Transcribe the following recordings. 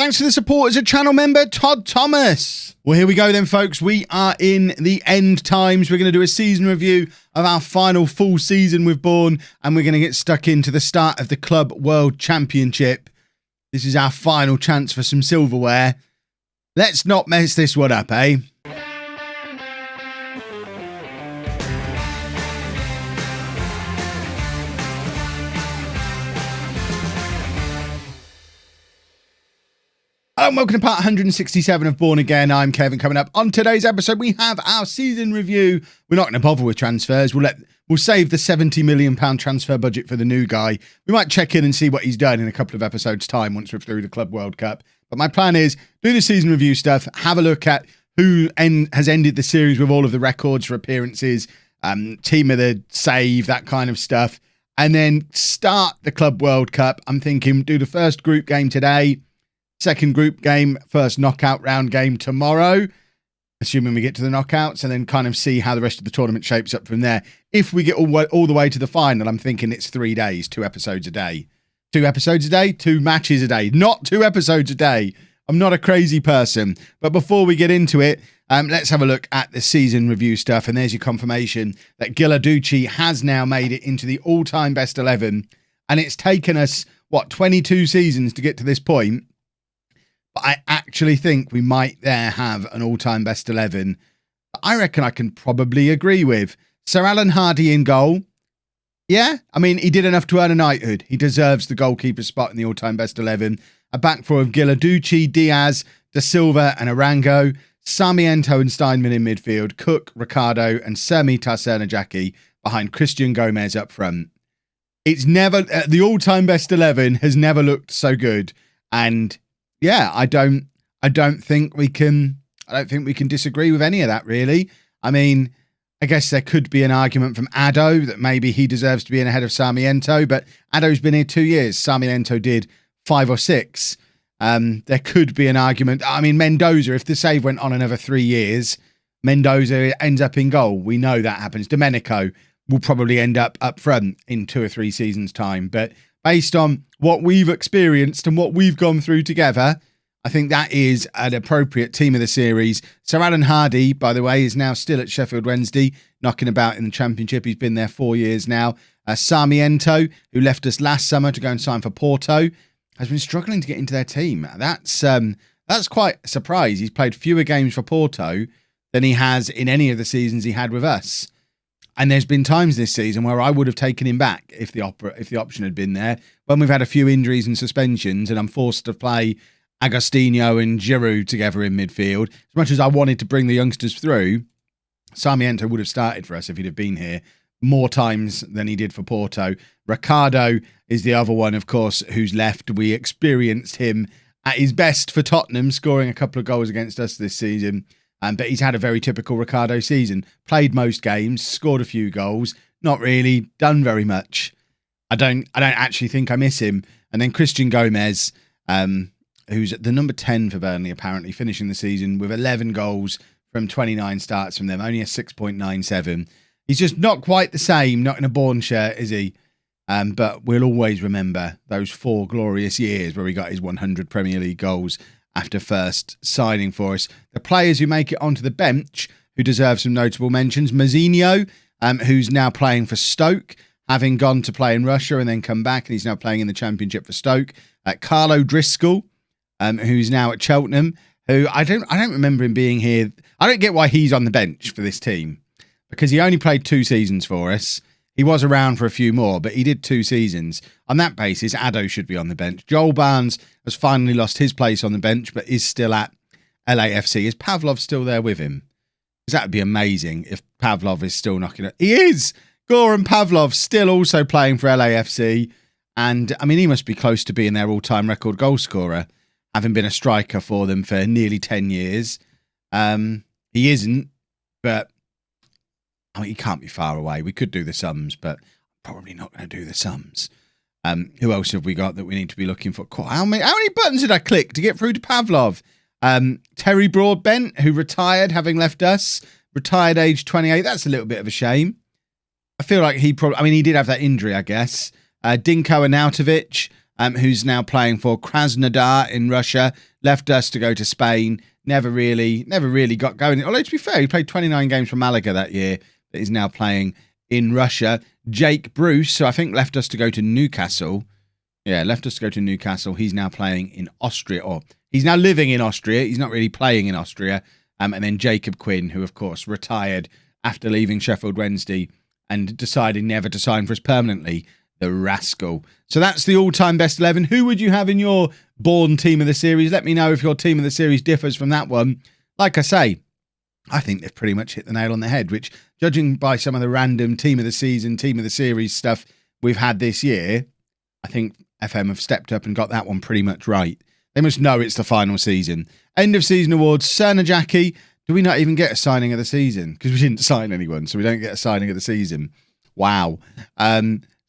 Thanks to the support as a channel member, Todd Thomas. Well, here we go then, folks. We are in the end times. We're going to do a season review of our final full season with Bourne, and we're going to get stuck into the start of the Club World Championship. This is our final chance for some silverware. Let's not mess this one up, eh? Hello and welcome to part 167 of Bourne Again. I'm Kevin. Coming up on today's episode, we have our season review. We're not going to bother with transfers. We'll save the £70 million transfer budget for the new guy. We might check in and see what he's done in a couple of episodes' time once we're through the Club World Cup. But my plan is do the season review stuff, have a look at who has ended the series with all of the records for appearances, team of the save, that kind of stuff, and then start the Club World Cup. I'm thinking do the first group game today, second group game, first knockout round game tomorrow, assuming we get to the knockouts, and then kind of see how the rest of the tournament shapes up from there. If we get all the way to the final, I'm thinking it's 3 days, 2 episodes a day. 2 episodes a day, 2 matches a day, not 2 episodes a day. I'm not a crazy person. But before we get into it, let's have a look at the season review stuff. And there's your confirmation that LOLLUJO has now made it into the all-time best 11. And it's taken us, 22 seasons to get to this point. I actually think we might there have an all-time best 11 that I reckon I can probably agree with. Sir Alan Hardy in goal. Yeah, I mean, he did enough to earn a knighthood. He deserves the goalkeeper spot in the all-time best 11. A back four of LOLLUJO, Diaz, Da Silva and Arango. Sarmiento and Steinman in midfield. Cook, Ricardo and Semi Tarsernajaki behind Christian Gomez up front. It's never... the all-time best 11 has never looked so good. And... yeah, I don't think we can disagree with any of that, really. I mean, I guess there could be an argument from Addo that maybe he deserves to be in ahead of Sarmiento, but Addo's been here 2 years. Sarmiento did 5 or 6. There could be an argument. I mean, Mendoza, if the save went on another 3 years, Mendoza ends up in goal. We know that happens. Domenico will probably end up front in 2 or 3 seasons' time, but based on what we've experienced and what we've gone through together, I think that is an appropriate team of the series. Sir Alan Hardy, by the way, is now still at Sheffield Wednesday, knocking about in the Championship. He's been there 4 years now. Sarmiento, who left us last summer to go and sign for Porto, has been struggling to get into their team. That's quite a surprise. He's played fewer games for Porto than he has in any of the seasons he had with us. And there's been times this season where I would have taken him back if the option had been there. When we've had a few injuries and suspensions and I'm forced to play Agostinho and Giroud together in midfield, as much as I wanted to bring the youngsters through, Sarmiento would have started for us if he'd have been here more times than he did for Porto. Ricardo is the other one, of course, who's left. We experienced him at his best for Tottenham, scoring a couple of goals against us this season. But he's had a very typical Ricardo season. Played most games, scored a few goals, not really done very much. I don't actually think I miss him. And then Christian Gomez, who's at the number 10 for Burnley, apparently, finishing the season with 11 goals from 29 starts from them, only a 6.97. He's just not quite the same, not in a Bourne shirt, is he? But we'll always remember those 4 glorious years where he got his 100 Premier League goals after first signing for us. The players who make it onto the bench, who deserve some notable mentions. Mazzinho, who's now playing for Stoke, having gone to play in Russia and then come back, and he's now playing in the Championship for Stoke. Carlo Driscoll, who's now at Cheltenham, who I don't remember him being here. I don't get why he's on the bench for this team, because he only played 2 seasons for us. He was around for a few more, but he did 2 seasons. On that basis, Addo should be on the bench. Joel Barnes has finally lost his place on the bench, but is still at LAFC. Is Pavlov still there with him? Because that would be amazing if Pavlov is still knocking it. He is! Goran Pavlov still also playing for LAFC. And, I mean, he must be close to being their all-time record goal scorer, having been a striker for them for nearly 10 years. He isn't, but... I mean, he can't be far away. We could do the sums, but probably not going to do the sums. Who else have we got that we need to be looking for? How many buttons did I click to get through to Pavlov? Terry Broadbent, who retired, having left us. Retired age 28. That's a little bit of a shame. I feel like he did have that injury, I guess. Dinko Arnautovic, who's now playing for Krasnodar in Russia. Left us to go to Spain. Never really got going. Although, to be fair, he played 29 games for Malaga that year, but he's now playing in Russia. Jake Bruce, who I think left us to go to Newcastle. Yeah, left us to go to Newcastle. He's now playing in Austria, or he's now living in Austria. He's not really playing in Austria. And then Jacob Quinn, who, of course, retired after leaving Sheffield Wednesday and deciding never to sign for us permanently. The rascal. So that's the all-time best 11. Who would you have in your Bourne team of the series? Let me know if your team of the series differs from that one. Like I say, I think they've pretty much hit the nail on the head, which, judging by some of the random team of the season, team of the series stuff we've had this year, I think FM have stepped up and got that one pretty much right. They must know it's the final season. End of season awards, Cerner Jackie. Do we not even get a signing of the season? Because we didn't sign anyone, so we don't get a signing of the season. Wow.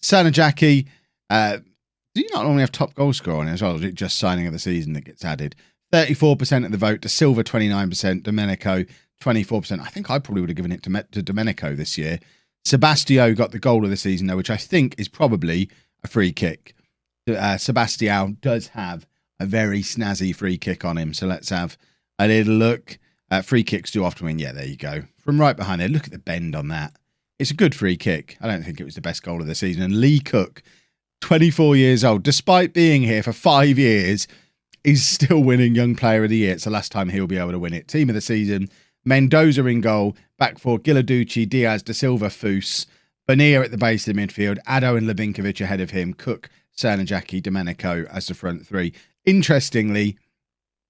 Cerner Jackie, do you not normally have top goal scorer on it as well? Or is it just signing of the season that gets added? 34% of the vote to Silva, 29%, Domenico, 24%. I think I probably would have given it to Domenico this year. Sebastio got the goal of the season, though, which I think is probably a free kick. Sebastio does have a very snazzy free kick on him, so let's have a little look. Free kicks do often win. Yeah, there you go. From right behind there, look at the bend on that. It's a good free kick. I don't think it was the best goal of the season. And Lee Cook, 24 years old, despite being here for 5 years, is still winning Young Player of the Year. It's the last time he'll be able to win it. Team of the season, Mendoza in goal, back four, Giladucci, Diaz, Da Silva, Foose, Bonilla at the base of the midfield, Addo and Labinkovic ahead of him, Cook, Cerner Jackie, Domenico as the front three. Interestingly,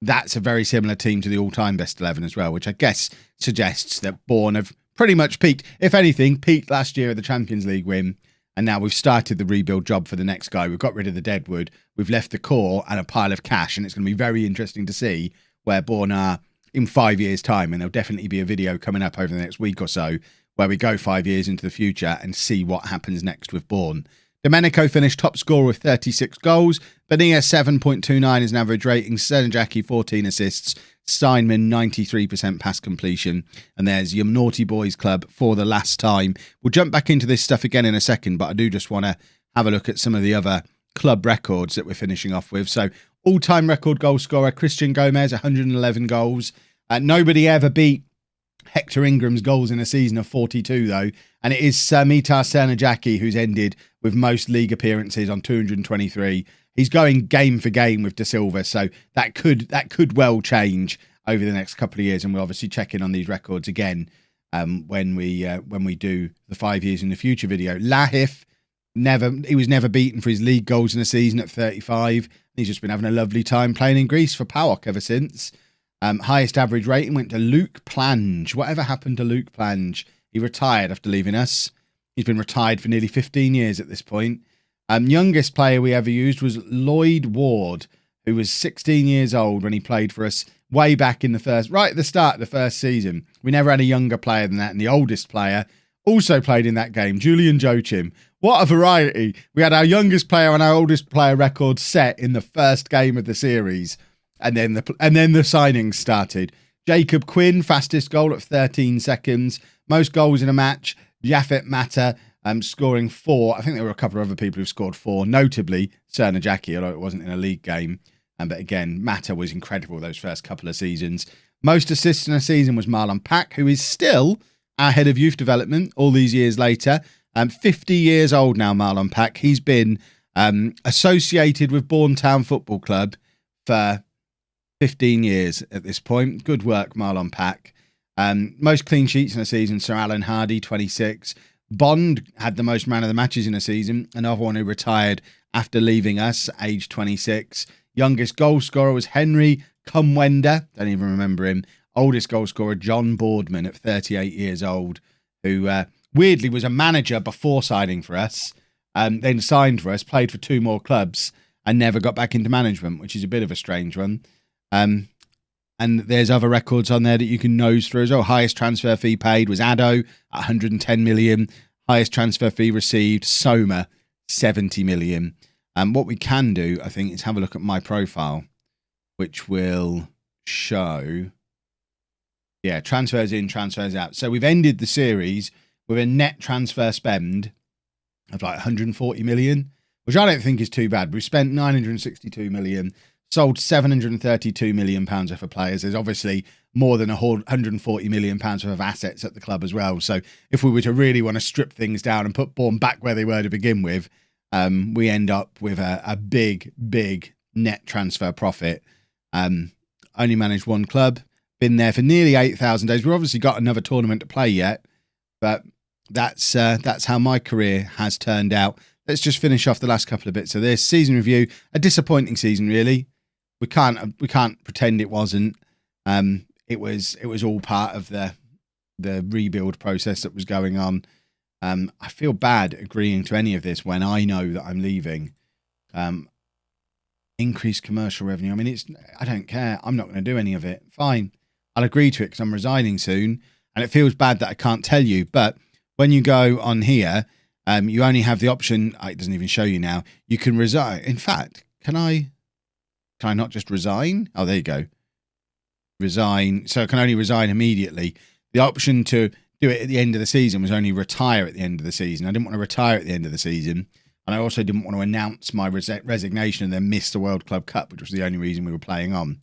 that's a very similar team to the all-time best 11 as well, which I guess suggests that Bourne have pretty much peaked. If anything, peaked last year at the Champions League win, and now we've started the rebuild job for the next guy. We've got rid of the deadwood, we've left the core and a pile of cash, and it's going to be very interesting to see where Bourne are in 5 years' time, and there'll definitely be a video coming up over the next week or so where we go 5 years into the future and see what happens next with Bourne. Domenico finished top scorer with 36 goals. Bonilla 7.29 is an average rating. Cerner Jackie 14 assists. Steinman 93% pass completion. And there's your Naughty Boys Club for the last time. We'll jump back into this stuff again in a second, but I do just want to have a look at some of the other club records that we're finishing off with. So all-time record goal scorer, Christian Gomez, 111 goals. Nobody ever beat Hector Ingram's goals in a season of 42, though. And it is Mitar Cerner Jackie who's ended with most league appearances on 223. He's going game for game with Da Silva, so that could well change over the next couple of years, and we'll obviously check in on these records again when we do the 5 years in the future video. Lahif, he was never beaten for his league goals in a season at 35. He's just been having a lovely time playing in Greece for PAOK ever since. Highest average rating went to Luke Plange. Whatever happened to Luke Plange? He retired after leaving us. He's been retired for nearly 15 years at this point. Youngest player we ever used was Lloyd Ward, who was 16 years old when he played for us way back in right at the start of the first season. We never had a younger player than that, and the oldest player also played in that game, Julian Joachim. What a variety. We had our youngest player and our oldest player records set in the first game of the series, and then the signings started. Jacob Quinn, fastest goal at 13 seconds. Most goals in a match, Japhet Mata, scoring 4. I think there were a couple of other people who scored 4, notably Cerner Jackie, although it wasn't in a league game. But again, Mata was incredible those first couple of seasons. Most assists in a season was Marlon Pack, who is still our head of youth development all these years later. 50 years old now, Marlon Pack. He's been associated with Bourne Town Football Club for 15 years at this point. Good work, Marlon Pack. Most clean sheets in a season, Sir Alan Hardy, 26. Bond had the most man of the matches in a season, another one who retired after leaving us, age 26. Youngest goal scorer was Henry Kumwenda, don't even remember him. Oldest goal scorer, John Boardman, at 38 years old, who weirdly was a manager before signing for us, then signed for us, played for 2 more clubs, and never got back into management, which is a bit of a strange one. And there's other records on there that you can nose through as well. Highest transfer fee paid was Addo at 110 million. Highest transfer fee received, Soma, 70 million. What we can do, I think, is have a look at my profile, which will show, transfers in, transfers out. So we've ended the series with a net transfer spend of like 140 million, which I don't think is too bad. We've spent 962 million, sold 732 million pounds worth of players. There's obviously more than 140 million pounds worth of assets at the club as well. So if we were to really want to strip things down and put Bourne back where they were to begin with, we end up with a big net transfer profit. Only managed one club, been there for nearly 8,000 days. We've obviously got another tournament to play yet, but that's how my career has turned out. Let's just finish off the last couple of bits of this season review. A disappointing season, really. We can't pretend it wasn't. It was all part of the rebuild process that was going on. I feel bad agreeing to any of this when I know that I'm leaving. Increased commercial revenue. I mean, I don't care. I'm not going to do any of it. Fine. I'll agree to it because I'm resigning soon. And it feels bad that I can't tell you. But when you go on here, you only have the option. It doesn't even show you now. You can resign. In fact, can I not just resign? Oh, there you go. Resign. So I can only resign immediately. The option to do it at the end of the season was only retire at the end of the season. I didn't want to retire at the end of the season. And I also didn't want to announce my resignation and then miss the World Club Cup, which was the only reason we were playing on.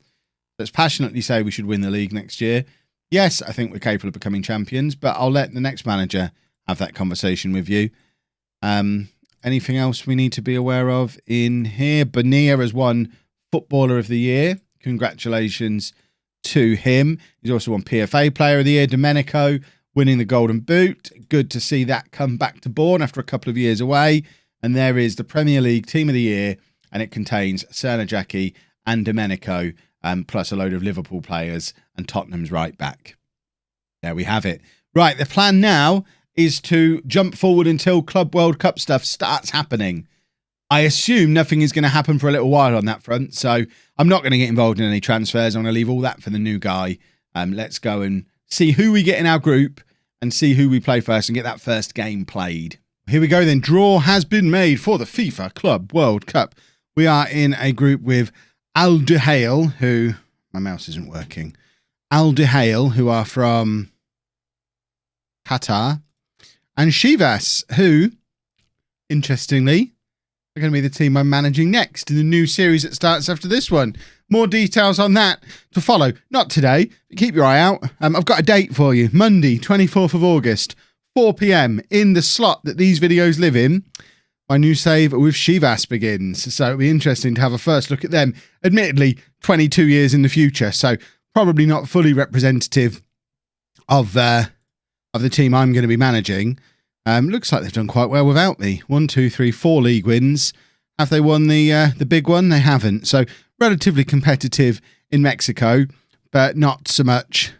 Let's passionately say we should win the league next year. Yes, I think we're capable of becoming champions, but I'll let the next manager have that conversation with you. Anything else we need to be aware of in here? Bonilla has won Footballer of the Year. Congratulations to him. He's also won PFA Player of the Year. Domenico winning the Golden Boot. Good to see that come back to Bourne after a couple of years away. And there is the Premier League Team of the Year, and it contains Serna Jackie and Domenico, plus a load of Liverpool players and Tottenham's right back. There we have it. Right, the plan now is to jump forward until Club World Cup stuff starts happening. I assume nothing is going to happen for a little while on that front, so I'm not going to get involved in any transfers. I'm going to leave all that for the new guy. Let's go and see who we get in our group and see who we play first and get that first game played. Here we go then. Draw has been made for the FIFA Club World Cup. We are in a group with Al Duhail, who... My mouse isn't working. Al Duhail, who are from Qatar. And Chivas, who, interestingly, are going to be the team I'm managing next in the new series that starts after this one. More details on that to follow. Not today, but keep your eye out. I've got a date for you. Monday, 24th of August. 4 p.m. in the slot that these videos live in, my new save with Chivas begins. So it'll be interesting to have a first look at them. Admittedly, 22 years in the future, so probably not fully representative of the team I'm going to be managing. Looks like they've done quite well without me. 1, 2, 3, 4 league wins. Have they won the big one? They haven't. So relatively competitive in Mexico, but not so much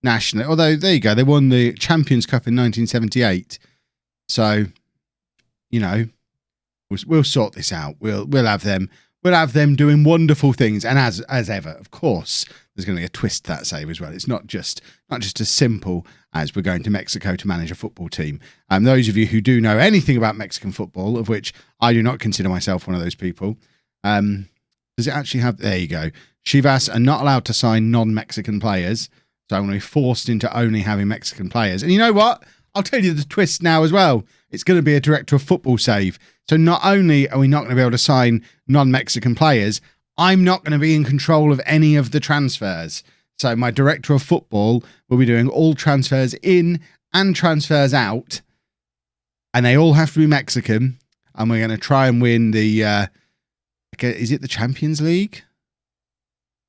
nationally. Although, there you go, they won the Champions Cup in 1978. So, you know, we'll sort this out. We'll have them doing wonderful things. And as ever, of course, there's going to be a twist to that save as well. It's not just as simple as we're going to Mexico to manage a football team. Those of you who do know anything about Mexican football, of which I do not consider myself one of those people, does it actually have... There you go. Chivas are not allowed to sign non-Mexican players. So I'm going to be forced into only having Mexican players. And you know what? I'll tell you the twist now as well. It's going to be a director of football save. So not only are we not going to be able to sign non-Mexican players, I'm not going to be in control of any of the transfers. So my director of football will be doing all transfers in and transfers out. And they all have to be Mexican. And we're going to try and win the... is it the Champions League?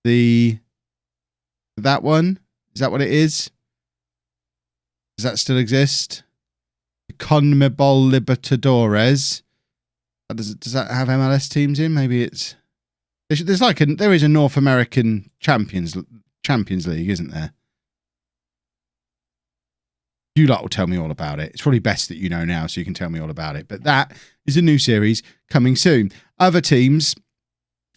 That one? Is that what it is? Does that still exist? CONMEBOL Libertadores. Does that have MLS teams in? Maybe it's... There is a North American Champions League, isn't there? You lot will tell me all about it. It's probably best that you know now so you can tell me all about it. But that is a new series coming soon. Other teams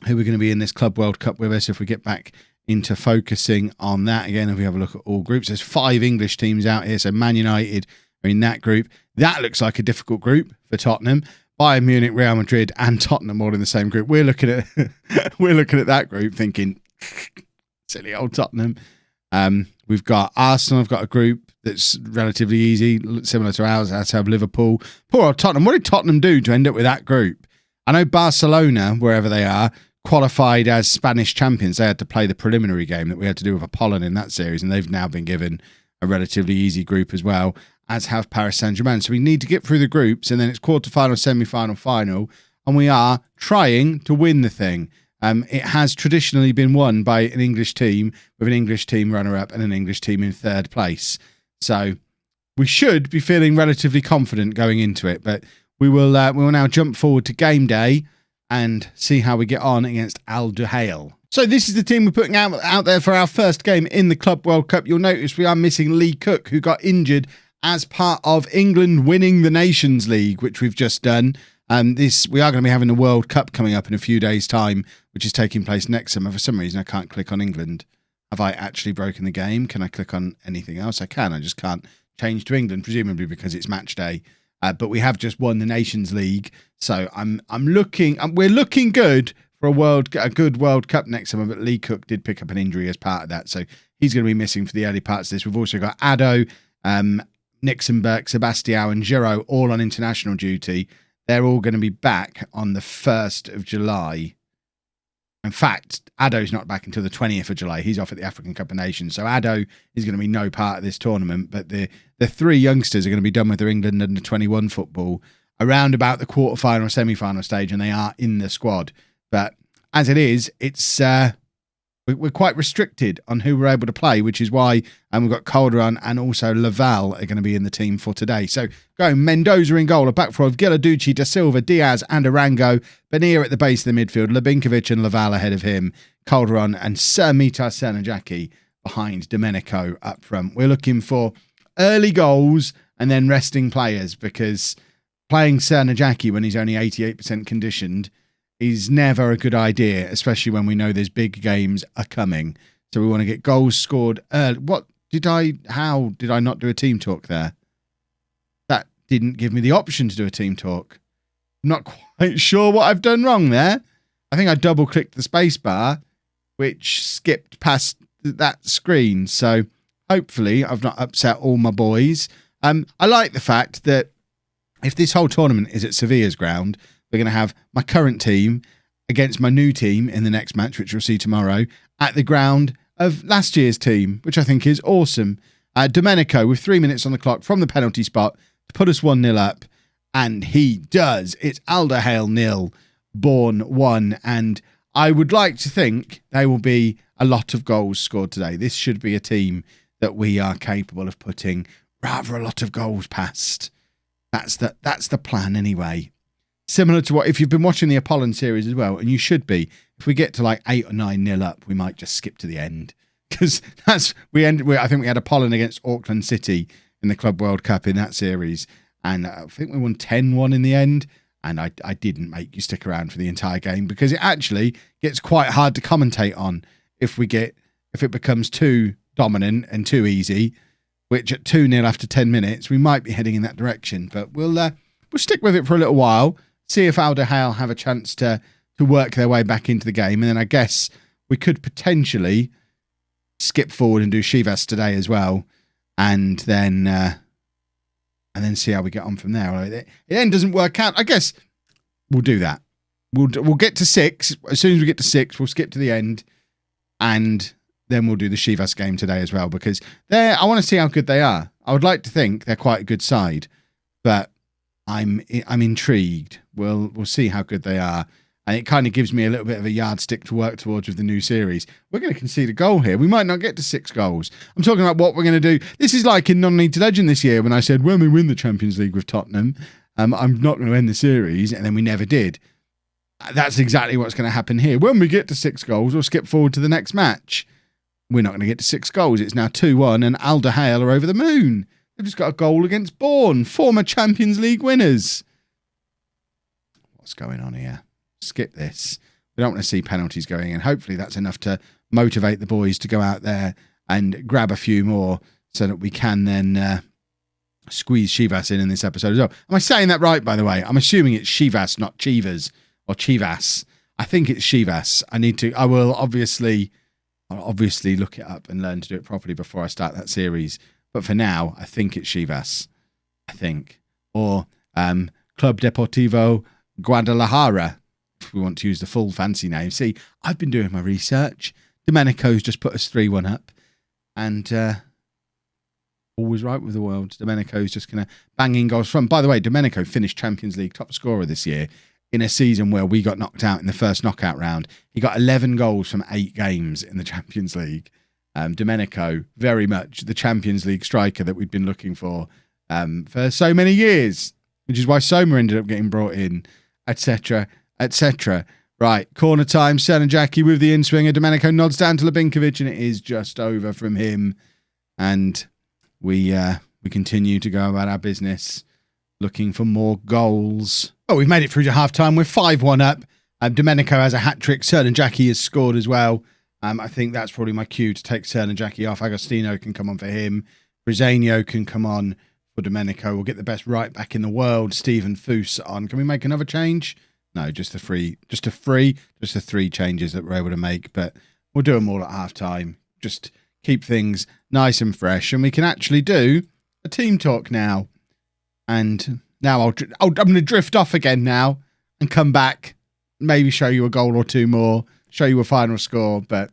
who are going to be in this Club World Cup with us if we get back into focusing on that. Again, if we have a look at all groups, there's 5 English teams out here. So Man United are in that group. That looks like a difficult group for Tottenham. Bayern Munich, Real Madrid and Tottenham all in the same group. We're looking at that group thinking, silly old Tottenham. We've got Arsenal. I've got a group that's relatively easy, similar to ours. That's have Liverpool. Poor old Tottenham. What did Tottenham do to end up with that group? I know Barcelona, wherever they are, qualified as Spanish champions. They had to play the preliminary game that we had to do with Apollon in that series, and they've now been given a relatively easy group as well, as have Paris Saint-Germain. So we need to get through the groups, and then it's quarterfinal, semi-final, final, and we are trying to win the thing. It has traditionally been won by an English team, with an English team runner-up and an English team in third place. So we should be feeling relatively confident going into it, but we will now jump forward to game day and see how we get on against Al Duhail. So this is the team we're putting out there for our first game in the Club World Cup. You'll notice we are missing Lee Cook, who got injured as part of England winning the Nations League, which we've just done. We are going to be having the World Cup coming up in a few days' time, which is taking place next summer. For some reason, I can't click on England. Have I actually broken the game? Can I click on anything else? I can. I just can't change to England, presumably because it's match day. But we have just won the Nations League, so we're looking good for a good World Cup next summer. But Lee Cook did pick up an injury as part of that, so he's going to be missing for the early parts of this. We've also got Addo, Nixon Burke, Sebastião, and Giro all on international duty. They're all going to be back on the 1st of July. In fact, Addo's not back until the 20th of July. He's off at the African Cup of Nations. So Addo is going to be no part of this tournament. But the three youngsters are going to be done with their England under 21 football around about the quarterfinal, semi-final stage, and they are in the squad. But as it is, it's we're quite restricted on who we're able to play, which is why we've got Calderon and also Laval are going to be in the team for today. So going Mendoza in goal, a back four of Giladucci, Da Silva, Diaz and Arango, Benir at the base of the midfield, Labinkovic and Laval ahead of him, Calderon and Sir Mitar Cernajaki behind Domenico up front. We're looking for early goals and then resting players, because playing Cernajaki when he's only 88% conditioned is never a good idea, especially when we know there's big games are coming. So we want to get goals scored early. How did I not do a team talk there? That didn't give me the option to do a team talk. I'm not quite sure what I've done wrong there. I think I double clicked the space bar, which skipped past that screen. So hopefully I've not upset all my boys. I like the fact that if this whole tournament is at Sevilla's ground, we're going to have my current team against my new team in the next match, which we'll see tomorrow, at the ground of last year's team, which I think is awesome. Domenico with 3 minutes on the clock from the penalty spot to put us 1-0 up, and he does. It's Al Duhail 0, Bourne 1, and I would like to think there will be a lot of goals scored today. This should be a team that we are capable of putting rather a lot of goals past. That's the plan anyway. Similar to what, if you've been watching the Apollon series as well, and you should be, if we get to like 8 or 9-0 up, we might just skip to the end, because I think we had Apollon against Auckland City in the Club World Cup in that series, and I think we won 10-1 in the end. And I didn't make you stick around for the entire game, because it actually gets quite hard to commentate on if it becomes too dominant and too easy, which at 2-0 after 10 minutes, we might be heading in that direction. But we'll stick with it for a little while. See if Al Duhail have a chance to work their way back into the game. And then I guess we could potentially skip forward and do Chivas today as well. And then see how we get on from there. It then doesn't work out. I guess we'll do that. We'll get to 6. As soon as we get to 6, we'll skip to the end. And then we'll do the Chivas game today as well. Because I want to see how good they are. I would like to think they're quite a good side. But I'm intrigued. We'll see how good they are. And it kind of gives me a little bit of a yardstick to work towards with the new series. We're going to concede a goal here. We might not get to 6 goals. I'm talking about what we're going to do. This is like in Non-League to Legend this year when I said, when we win the Champions League with Tottenham, I'm not going to end the series. And then we never did. That's exactly what's going to happen here. When we get to 6 goals, we'll skip forward to the next match. We're not going to get to 6 goals. It's now 2-1 and Al Duhail are over the moon. They've just got a goal against Bourne, former Champions League winners. What's going on here? Skip this. We don't want to see penalties going in. Hopefully that's enough to motivate the boys to go out there and grab a few more so that we can then squeeze Chivas in this episode as well. Am I saying that right, by the way? I'm assuming it's Chivas, not Chivas or Chivas. I think it's Chivas. I will obviously I'll obviously look it up and learn to do it properly before I start that series. But for now, I think it's Chivas. I think. Or Club Deportivo Guadalajara, if we want to use the full fancy name. See, I've been doing my research. Domenico's just put us 3-1 up. And always right with the world. Domenico's just going to bang in goals from. By the way, Domenico finished Champions League top scorer this year in a season where we got knocked out in the first knockout round. He got 11 goals from 8 games in the Champions League. Domenico, very much the Champions League striker that we'd been looking for so many years, which is why Soma ended up getting brought in, etc., etc. Right, corner time. Serna Jackie with the in-swinger. Domenico nods down to Labinkovic, and it is just over from him. And we continue to go about our business, looking for more goals. Oh, we've made it through to half-time. We're 5-1 up. Domenico has a hat-trick. Serna Jackie has scored as well. I think that's probably my cue to take Serna Jackie off. Agostino can come on for him. Briseño can come on for Domenico. We'll get the best right back in the world, Stephen Foose, on. Can we make another change? No, just the three changes that we're able to make, but we'll do them all at half-time. Just keep things nice and fresh, and we can actually do a team talk now. And now I'm going to drift off again now and come back, maybe show you a goal or two more, show you a final score, but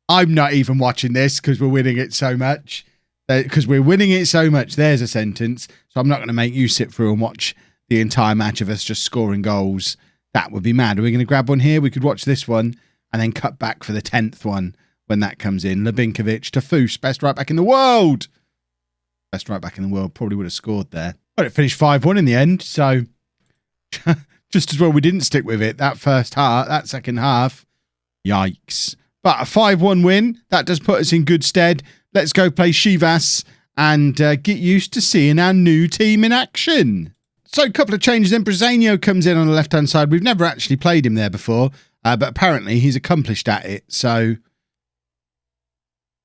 I'm not even watching this because we're winning it so much. Because we're winning it so much, there's a sentence. So I'm not going to make you sit through and watch the entire match of us just scoring goals. That would be mad. Are we going to grab one here? We could watch this one and then cut back for the 10th one when that comes in. Labinkovic to Foose, best right back in the world. Best right back in the world, probably would have scored there. But it finished 5-1 in the end, so just as well we didn't stick with it. That second half, yikes. But a 5-1 win, that does put us in good stead. Let's go play Chivas and get used to seeing our new team in action. So a couple of changes then. Briseño comes in on the left-hand side. We've never actually played him there before, but apparently he's accomplished at it. So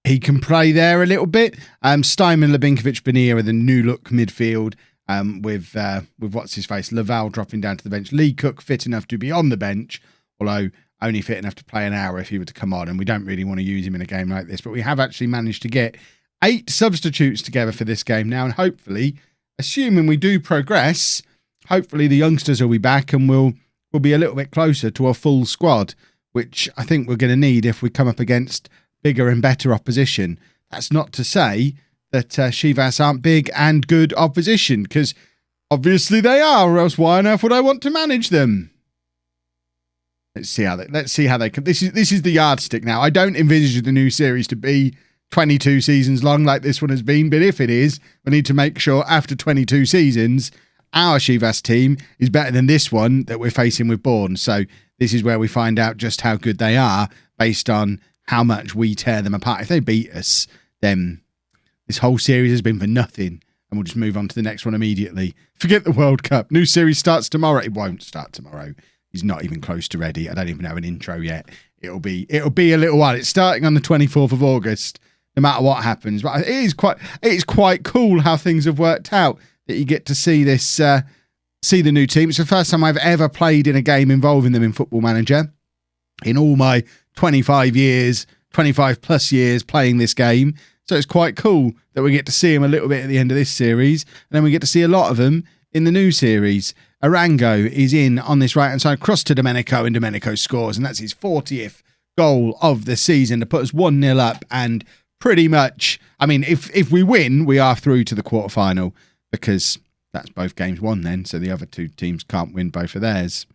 he can play there a little bit. Steinman, Labinkovic, Bonilla with a new look midfield with what's-his-face, Laval dropping down to the bench. Lee Cook fit enough to be on the bench, although only fit enough to play an hour if he were to come on, and we don't really want to use him in a game like this. But we have actually managed to get 8 substitutes together for this game now, and hopefully, assuming we do progress, hopefully the youngsters will be back and we'll be a little bit closer to a full squad, which I think we're going to need if we come up against bigger and better opposition. That's not to say that Chivas aren't big and good opposition, because obviously they are, or else why on earth would I want to manage them? Let's see how they come. This is the yardstick now. I don't envisage the new series to be 22 seasons long like this one has been, but if it is, we need to make sure after 22 seasons, our Chivas team is better than this one that we're facing with Bourne. So this is where we find out just how good they are based on how much we tear them apart. If they beat us, then this whole series has been for nothing, and we'll just move on to the next one immediately. Forget the World Cup. New series starts tomorrow. It won't start tomorrow. He's not even close to ready. I don't even have an intro yet. It'll be a little while. It's starting on the 24th of August, no matter what happens. But it is quite cool how things have worked out, that you get to see this, see the new team. It's the first time I've ever played in a game involving them in Football Manager. In all my 25 plus years playing this game. So it's quite cool that we get to see them a little bit at the end of this series. And then we get to see a lot of them in the new series. Arango is in on this right-hand side, cross to Domenico, and Domenico scores, and that's his 40th goal of the season to put us 1-0 up, and pretty much, I mean, if we win, we are through to the quarterfinal, because that's both games won then, so the other two teams can't win both of theirs.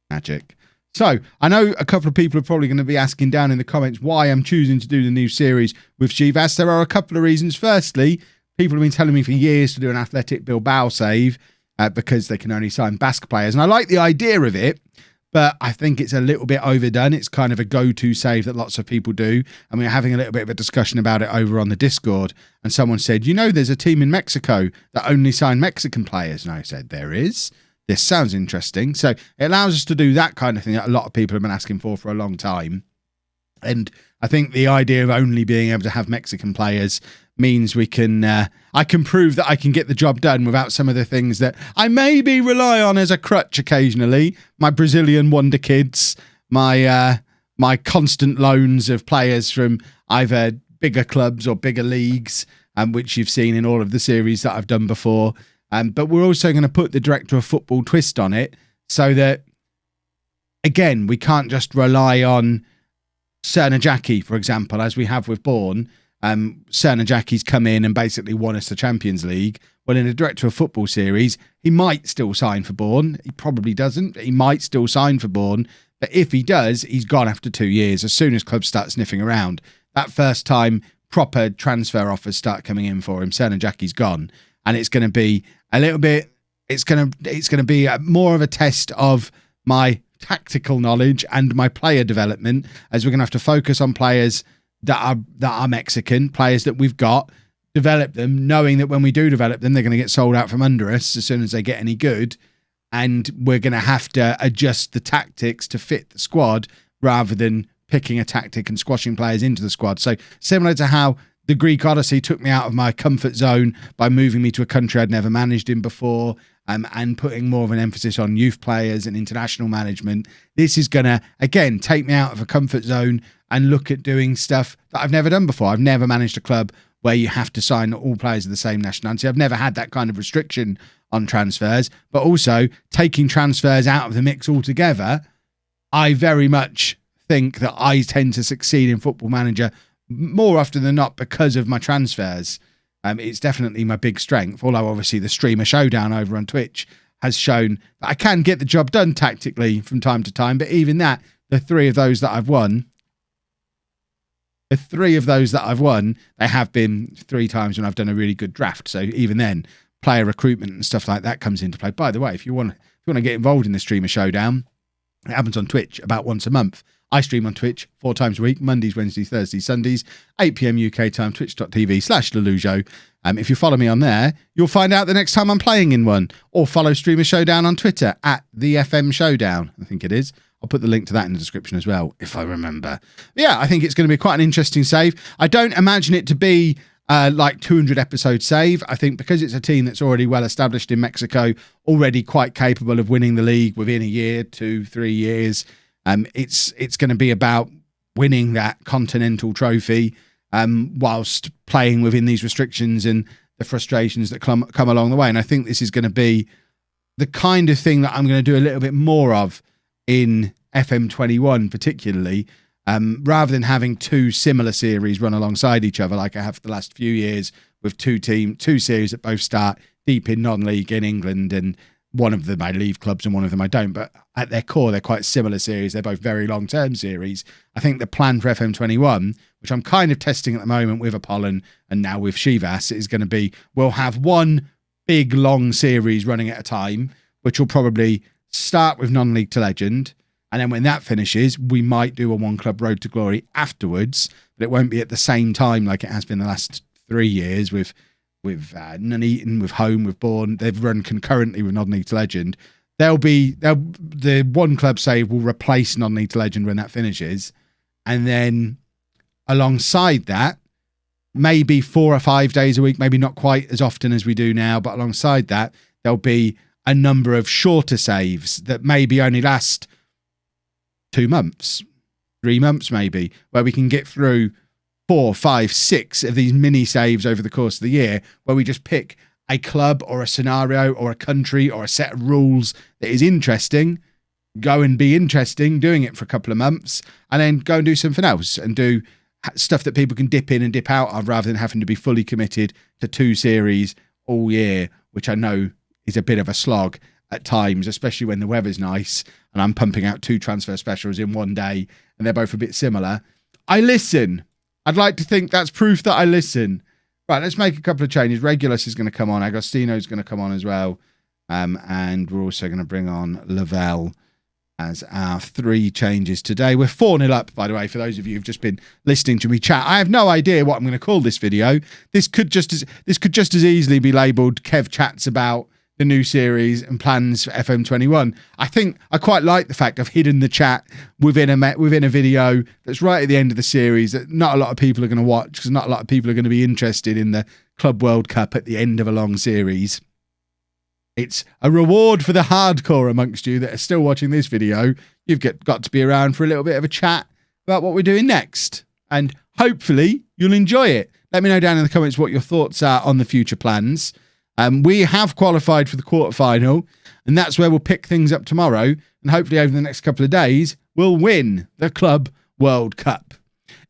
Magic. So, I know a couple of people are probably going to be asking down in the comments why I'm choosing to do the new series with Chivas. There are a couple of reasons. Firstly, people have been telling me for years to do an Athletic Bilbao save, because they can only sign Basque players. And I like the idea of it, but I think it's a little bit overdone. It's kind of a go-to save that lots of people do. And we were having a little bit of a discussion about it over on the Discord. And someone said, you know, there's a team in Mexico that only sign Mexican players. And I said, there is. This sounds interesting. So it allows us to do that kind of thing that a lot of people have been asking for a long time. And I think the idea of only being able to have Mexican players means we can, I can prove that I can get the job done without some of the things that I maybe rely on as a crutch occasionally. My Brazilian wonder kids, my my constant loans of players from either bigger clubs or bigger leagues, which you've seen in all of the series that I've done before. But we're also going to put the director of football twist on it so that, again, we can't just rely on Cerner Jackie, for example, as we have with Bourne. Cerner Jackie's come in and basically won us the Champions League. Well, in a director of football series, he might still sign for Bourne. He probably doesn't. He might still sign for Bourne. But if he does, he's gone after 2 years. As soon as clubs start sniffing around, that first time proper transfer offers start coming in for him, Cerner Jackie's gone. And it's going to be a little bit, it's going to be more of a test of my tactical knowledge and my player development, as we're going to have to focus on players that are Mexican, players that we've got, develop them, knowing that when we do develop them, they're going to get sold out from under us as soon as they get any good. And we're going to have to adjust the tactics to fit the squad rather than picking a tactic and squashing players into the squad. So similar to how the Greek Odyssey took me out of my comfort zone by moving me to a country I'd never managed in before, and putting more of an emphasis on youth players and international management. This is going to, again, take me out of a comfort zone and look at doing stuff that I've never done before. I've never managed a club where you have to sign all players of the same nationality. I've never had that kind of restriction on transfers, but also taking transfers out of the mix altogether. I very much think that I tend to succeed in Football Manager more often than not because of my transfers. It's definitely my big strength, although obviously the Streamer Showdown over on Twitch has shown that I can get the job done tactically from time to time. But even that, the three of those that I've won, they have been 3 times when I've done a really good draft. So even then, player recruitment and stuff like that comes into play. By the way, if you want to get involved in the Streamer Showdown, it happens on Twitch about once a month. I stream on Twitch 4 times a week, Mondays, Wednesdays, Thursdays, Sundays, 8 p.m. UK time, twitch.tv/LOLLUJO. If you follow me on there, you'll find out the next time I'm playing in one. Or follow Streamer Showdown on Twitter at the FM Showdown, I think it is. I'll put the link to that in the description as well, if I remember. But yeah, I think it's going to be quite an interesting save. I don't imagine it to be like 200 episode save. I think because it's a team that's already well established in Mexico, already quite capable of winning the league within a year, 2-3 years. It's going to be about winning that continental trophy whilst playing within these restrictions and the frustrations that come along the way. And I think this is going to be the kind of thing that I'm going to do a little bit more of in FM21 particularly, rather than having 2 similar series run alongside each other like I have for the last few years with 2 series that both start deep in non-league in England, and one of them I leave clubs and one of them I don't. But at their core, they're quite similar series. They're both very long-term series. I think the plan for FM21, which I'm kind of testing at the moment with Apollon and now with Chivas, is going to be, we'll have one big long series running at a time, which will probably start with non-league to legend. And then when that finishes, we might do a 1 club road to glory afterwards, but it won't be at the same time like it has been the last 3 years with Nuneaton, with Home, with Bourne. They've run concurrently with non-league to legend. The 1 club save will replace non-league to legend when that finishes. And then alongside that, maybe 4 or 5 days a week, maybe not quite as often as we do now, but alongside that, there'll be a number of shorter saves that maybe only last 2 months, 3 months maybe, where we can get through 4, 5, 6 of these mini saves over the course of the year, where we just pick a club or a scenario or a country or a set of rules that is interesting, go and be interesting, doing it for a couple of months, and then go and do something else and do stuff that people can dip in and dip out of, rather than having to be fully committed to 2 series all year, which I know is a bit of a slog at times, especially when the weather's nice and I'm pumping out 2 transfer specials in one day and they're both a bit similar. I listen. I'd like to think that's proof that I listen. Right, let's make a couple of changes. Regulus is going to come on. Agostino's going to come on as well. And we're also going to bring on Lavelle as our 3 changes today. We're 4-0 up, by the way, for those of you who've just been listening to me chat. I have no idea what I'm going to call this video. This could just as easily be labelled Kev Chats about the new series and plans for FM21. I think I quite like the fact I've hidden the chat within a video that's right at the end of the series that not a lot of people are going to watch, because not a lot of people are going to be interested in the Club World Cup at the end of a long series. It's a reward for the hardcore amongst you that are still watching this video. You've got to be around for a little bit of a chat about what we're doing next. And hopefully you'll enjoy it. Let me know down in the comments what your thoughts are on the future plans. We have qualified for the quarterfinal, and that's where we'll pick things up tomorrow. And hopefully over the next couple of days, we'll win the Club World Cup.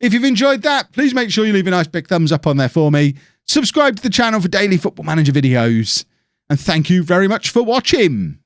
If you've enjoyed that, please make sure you leave a nice big thumbs up on there for me. Subscribe to the channel for daily Football Manager videos. And thank you very much for watching.